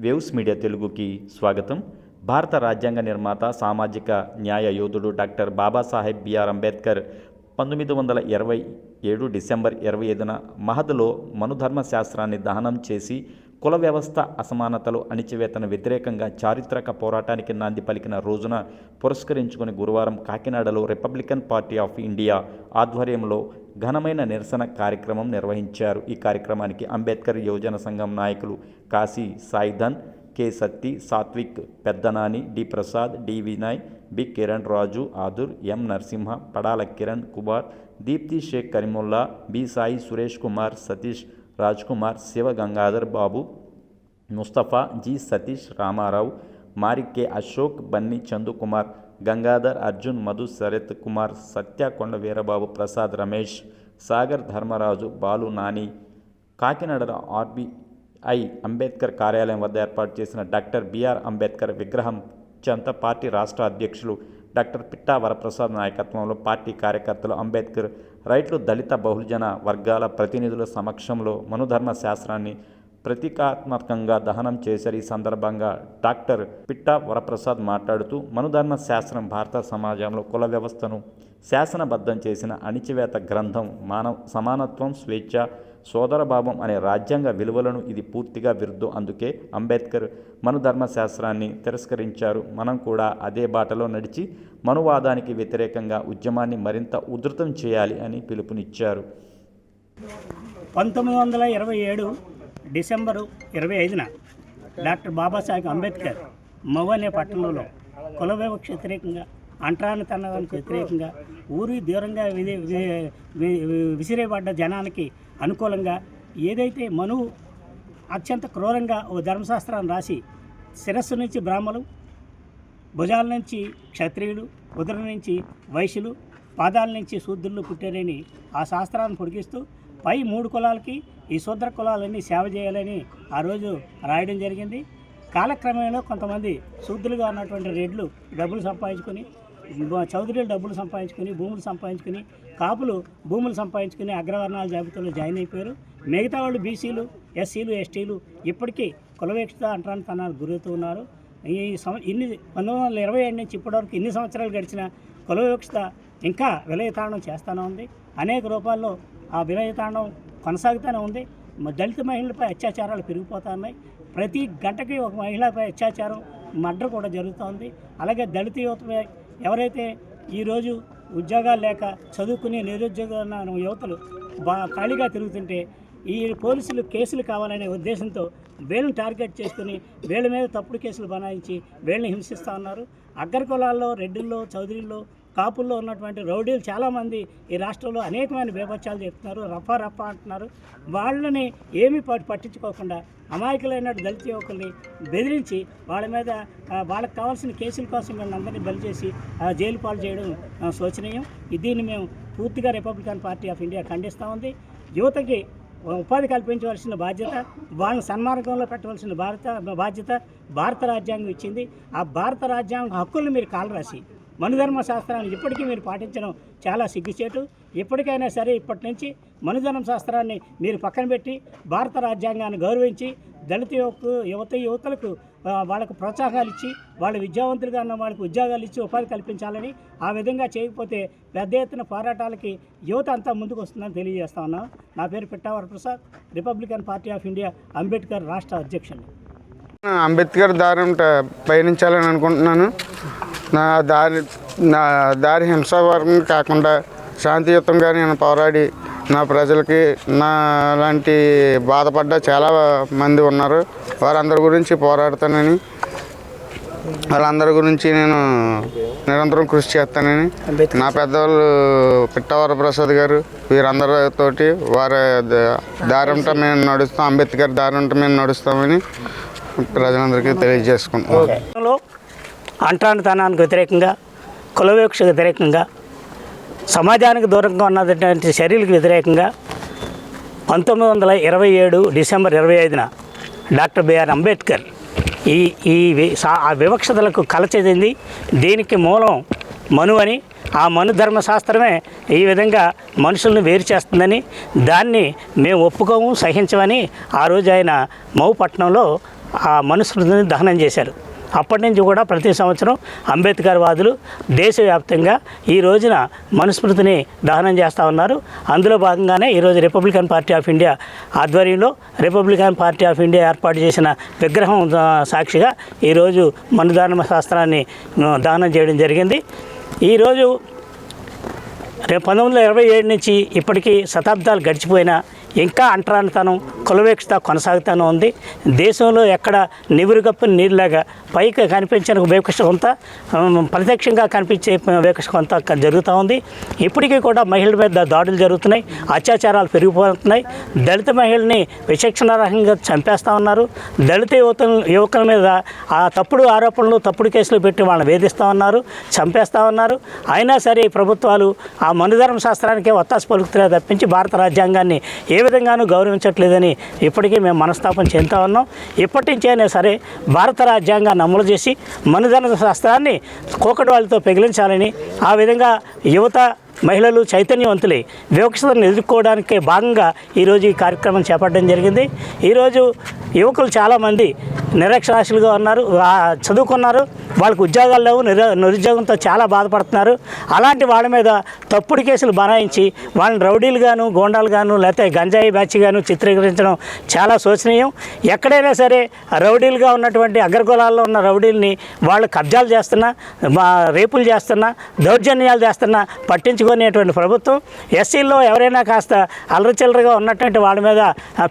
Waves media తెలుగుకి స్వాగతం. భారత రాజ్యాంగ నిర్మాత, సామాజిక న్యాయ యోధుడు doctor Babasaheb B R Ambedkar 1927 December 25న మహద్లో మనుధర్మ శాస్త్రాన్ని దహనం చేసి కుల వ్యవస్థ, అసమానతలు, అణిచివేతను వ్యతిరేకంగా చారిత్రక పోరాటానికి నాంది పలికిన రోజున పురస్కరించుకుని గురువారం కాకినాడలో రిపబ్లికన్ పార్టీ ఆఫ్ ఇండియా ఆధ్వర్యంలో ఘనమైన నిరసన కార్యక్రమం నిర్వహించారు. ఈ కార్యక్రమానికి అంబేద్కర్ యువజన సంఘం నాయకులు Kashi Saidhan, K Satti, Satvik, Peddanani, D Prasad, D Vinay, B Kiran Raju, Adur, M Narasimha, Padala Kiran Kumar, Deepti Shaik Kareemulla, B Sai Suresh Kumar, Satish Raj Kumar, Siva Gangadhar Babu, Mustafa, G Satish, Ramarao, Mari K Ashok, Bunny Chandukumar, Gangadhar, Arjun, Madhu, Sarath Kumar, Satya, Konda Veerababu, Prasad, Ramesh, Sagar, Dharmaraju, Balu, Nani, Kakinada RBI Ambedkar కార్యాలయం వద్ద ఏర్పాటు చేసిన డాక్టర్ బిఆర్ అంబేద్కర్ విగ్రహం చెంత పార్టీ రాష్ట్ర అధ్యక్షులు డాక్టర్ పిట్టా వరప్రసాద్ నాయకత్వంలో పార్టీ కార్యకర్తలు అంబేద్కర్ రైట్లు, దళిత బహుజన వర్గాల ప్రతినిధుల సమక్షంలో మనుధర్మ శాస్త్రాన్ని ప్రతీకాత్మకంగా దహనం చేశారు. ఈ సందర్భంగా డాక్టర్ పిట్టా వరప్రసాద్ మాట్లాడుతూ, మనుధర్మ శాస్త్రం భారత సమాజంలో కుల వ్యవస్థను శాసనబద్ధం చేసిన అణిచివేత గ్రంథం. సమానత్వం, స్వేచ్ఛ, సోదరభావం అనే రాజ్యాంగ విలువలను ఇది పూర్తిగా విరుద్ధం. అందుకే అంబేద్కర్ మనుధర్మ శాస్త్రాన్ని తిరస్కరించారు. మనం కూడా అదే బాటలో నడిచి మనువాదానికి వ్యతిరేకంగా ఉద్యమాన్ని మరింత ఉధృతం చేయాలి అని పిలుపునిచ్చారు. 1927 డిసెంబరు 25న డాక్టర్ బాబాసాహెబ్ అంబేద్కర్ మవ్ అనే పట్టణంలో కుల వివక్ష వ్యతిరేకంగా, అంటరానితనానికి వ్యతిరేకంగా, ఊరి దూరంగా విసిరేపడ్డ జనానికి అనుకూలంగా ఏదైతే మనువు అత్యంత క్రూరంగా ఓ ధర్మశాస్త్రాన్ని రాసి శిరస్సు నుంచి బ్రాహ్మలు, భుజాల నుంచి క్షత్రియులు, ఉదర నుంచి వైశ్యులు, పాదాల నుంచి శూద్రులు పుట్టారని ఆ శాస్త్రాన్ని పొడిగిస్తూ పై 3 కులాలకి ఈ శూద్ర కులాలన్నీ సేవ చేయాలని ఆ రోజు రాయడం జరిగింది. కాలక్రమేణా కొంతమంది శూద్రులుగా ఉన్నటువంటి రెడ్లు డబ్బులు సంపాదించుకొని, చౌదరీలు డబ్బులు సంపాదించుకొని, భూములు సంపాదించుకొని, కాపులు భూములు సంపాదించుకొని అగ్రవర్ణాల జాబితాలో జాయిన్ అయిపోయారు. మిగతా వాళ్ళు బీసీలు, ఎస్సీలు, ఎస్టీలు ఇప్పటికీ కులవేక్షత, అంటరానితనానికి గురవుతూ ఉన్నారు. ఈ 1927 నుంచి ఇప్పటివరకు ఇన్ని సంవత్సరాలు గడిచిన కులవివక్షత ఇంకా విలయతాండం చేస్తూనే ఉంది. అనేక రూపాల్లో ఆ విలయతాండం కొనసాగుతూనే ఉంది. దళిత మహిళలపై అత్యాచారాలు పెరిగిపోతూ ఉన్నాయి. ప్రతి గంటకి ఒక మహిళపై అత్యాచారం, మర్డర్ కూడా జరుగుతోంది. అలాగే దళిత యువతపై ఎవరైతే ఈరోజు ఉద్యోగాలు లేక చదువుకునే నిరుద్యోగ యువతలు ఖాళీగా తిరుగుతుంటే ఈ పోలీసులు కేసులు కావాలనే ఉద్దేశంతో వీళ్ళని టార్గెట్ చేసుకుని వీళ్ళ మీద తప్పుడు కేసులు బనాయించి వీళ్ళని హింసిస్తూ ఉన్నారు. అగ్ర కులాల్లో, రెడ్డిల్లో, చౌదరీల్లో, కాపుల్లో ఉన్నటువంటి రౌడీలు చాలామంది ఈ రాష్ట్రంలో అనేకమైన బేభత్సాలు చెప్తున్నారు. రఫా అంటున్నారు. వాళ్ళని ఏమీ పట్టించుకోకుండా అమాయకులైన దళిత యువకుల్ని బెదిరించి వాళ్ళ మీద వాళ్ళకి కావాల్సిన కేసుల కోసం వీళ్ళందరినీ బలి చేసి జైలు పాలు చేయడం శోచనీయం. దీన్ని మేము పూర్తిగా రిపబ్లికన్ పార్టీ ఆఫ్ ఇండియా ఖండిస్తూ ఉంది. యువతకి ఉపాధి కల్పించవలసిన బాధ్యత, వాళ్ళని సన్మార్గంలో పెట్టవలసిన బాధ్యత భారత రాజ్యాంగం ఇచ్చింది. ఆ భారత రాజ్యాంగం హక్కులను మీరు కాలరాసి మనుధర్మ శాస్త్రాన్ని ఇప్పటికీ మీరు పాటించడం చాలా సిగ్గుచేటు. ఇప్పటికైనా సరే ఇప్పటి నుంచి మనుధర్మ శాస్త్రాన్ని మీరు పక్కన పెట్టి భారత రాజ్యాంగాన్ని గౌరవించి దళిత యువతలకు వాళ్ళకు ప్రోత్సాహాలు ఇచ్చి, వాళ్ళ విద్యావంతులుగా ఉన్న వాళ్ళకి ఉద్యోగాలు ఇచ్చి ఉపాధి కల్పించాలని. ఆ విధంగా చేయకపోతే పెద్ద ఎత్తున పోరాటాలకి యువత అంతా ముందుకు వస్తుందని తెలియజేస్తా ఉన్నాను. నా పేరు Pitta Varaprasad, Republican party of India Ambedkar రాష్ట్ర అధ్యక్షుడు. అంబేద్కర్ దారి పయనించాలని అనుకుంటున్నాను. నా దారి హింసావరం కాకుండా శాంతియుతంగా నేను పోరాడి నా ప్రజలకి నా లాంటి బాధపడ్డ చాలా మంది ఉన్నారు. వారందరి గురించి పోరాడతానని, వాళ్ళందరి గురించి నేను నిరంతరం కృషి చేస్తానని నా పెద్దవాళ్ళు పిట్టా వరప్రసాద్ గారు వీరందరితోటి వారి దారంట మేము నడుస్తాం, అంబేద్కర్ దారంట మేము నడుస్తామని ప్రజలందరికీ తెలియజేసుకుంటున్నాం. అంటరానితనానికి వ్యతిరేకంగా, కులవివక్షకు వ్యతిరేకంగా, సమాజానికి దూరంగా ఉన్నటువంటి చర్యలకు వ్యతిరేకంగా 1927 డిసెంబర్ 25న డాక్టర్ బిఆర్ అంబేద్కర్ ఈ వివక్షతలకు కలచెందింది. దీనికి మూలం మను అని. ఆ మను ధర్మశాస్త్రమే ఈ విధంగా మనుషులను వేరు చేస్తుందని, దాన్ని మేము ఒప్పుకోము, సహించమని ఆ రోజు ఆయన మౌపట్నంలో ఆ మనుస్మృతిని దహనం చేశారు. అప్పటి నుంచి కూడా ప్రతి సంవత్సరం అంబేద్కర్ వాదులు దేశవ్యాప్తంగా ఈ రోజున మనుస్మృతిని దహనం చేస్తూ ఉన్నారు. అందులో భాగంగానే ఈరోజు రిపబ్లికన్ పార్టీ ఆఫ్ ఇండియా ఆధ్వర్యంలో రిపబ్లికన్ పార్టీ ఆఫ్ ఇండియా ఏర్పాటు చేసిన విగ్రహం సాక్షిగా ఈరోజు మనుధర్మ శాస్త్రాన్ని దహనం చేయడం జరిగింది. ఈరోజు 1927 నుంచి ఇప్పటికీ శతాబ్దాలు గడిచిపోయినా ఇంకా అంటరానితనం, కులవేక్షత కొనసాగుతూనే ఉంది. దేశంలో ఎక్కడ నివురుగప్పు నీరులాగా పైకి కనిపించిన వివక్ష కొంత, ప్రత్యక్షంగా కనిపించే వివక్ష కొంత జరుగుతూ ఉంది. ఇప్పటికీ కూడా మహిళల మీద దాడులు జరుగుతున్నాయి, అత్యాచారాలు పెరిగిపోతున్నాయి. దళిత మహిళల్ని విచక్షణారహితంగా చంపేస్తూ ఉన్నారు. దళిత యువకుల మీద ఆ తప్పుడు ఆరోపణలు, తప్పుడు కేసులు పెట్టి వాళ్ళని వేధిస్తూ ఉన్నారు, చంపేస్తూ ఉన్నారు. అయినా సరే ప్రభుత్వాలు ఆ మనుధర్మ శాస్త్రానికే ఒత్తాసు పలుకుతున్నాయి తప్పించి భారత రాజ్యాంగాన్ని ఏ విధంగానూ గౌరవించట్లేదని ఇప్పటికీ మేము మనస్తాపం చెందుతూ ఉన్నాం. ఇప్పటి నుంచైనా సరే భారత రాజ్యాంగాన్ని అమలు చేసి మనుధర్మ శాస్త్రాన్ని కోకటి పెగిలించాలని, ఆ విధంగా యువత మహిళలు చైతన్యవంతులై వివక్షతను ఎదుర్కోవడానికే భాగంగా ఈరోజు ఈ కార్యక్రమం చేపట్టడం జరిగింది. ఈరోజు యువకులు చాలామంది నిరక్షరాస్యులుగా ఉన్నారు, చదువుకున్నారు, వాళ్ళకు ఉద్యోగాలు లేవు, నిరుద్యోగంతో చాలా బాధపడుతున్నారు. అలాంటి వాళ్ళ మీద తప్పుడు కేసులు బనాయించి వాళ్ళని రౌడీలుగాను, గోండాలుగాను, లేకపోతే గంజాయి బ్యాచ్గాను చిత్రీకరించడం చాలా శోచనీయం. ఎక్కడైనా సరే రౌడీలుగా ఉన్నటువంటి అగ్రకులాల్లో ఉన్న రౌడీల్ని వాళ్ళు కబ్జాలు చేస్తున్నా, రేపులు చేస్తున్నా, దౌర్జన్యాలు చేస్తున్నా పట్టించుకునేటువంటి ప్రభుత్వం ఎస్సీల్లో ఎవరైనా కాస్త అల్లరిచిల్లరగా ఉన్నటువంటి వాళ్ళ మీద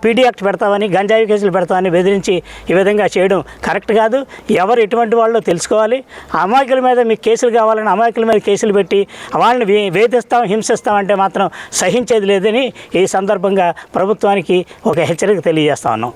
పీడీ యాక్ట్ పెడతామని, గంజాయి కేసులు పెడతామని బెదిరించి ఈ విధంగా చేయడం కరెక్ట్ కాదు. ఎవరు ఎటువంటి వాళ్ళో తెలుసుకోవాలి. అమాయకుల మీద మీకు కేసులు కావాలని అమాయకుల మీద కేసులు పెట్టి వాళ్ళని వేధిస్తాం, హింసిస్తామంటే మాత్రం సహించేది లేదని ఈ సందర్భంగా ప్రభుత్వానికి ఒక హెచ్చరిక తెలియజేస్తా ఉన్నాం.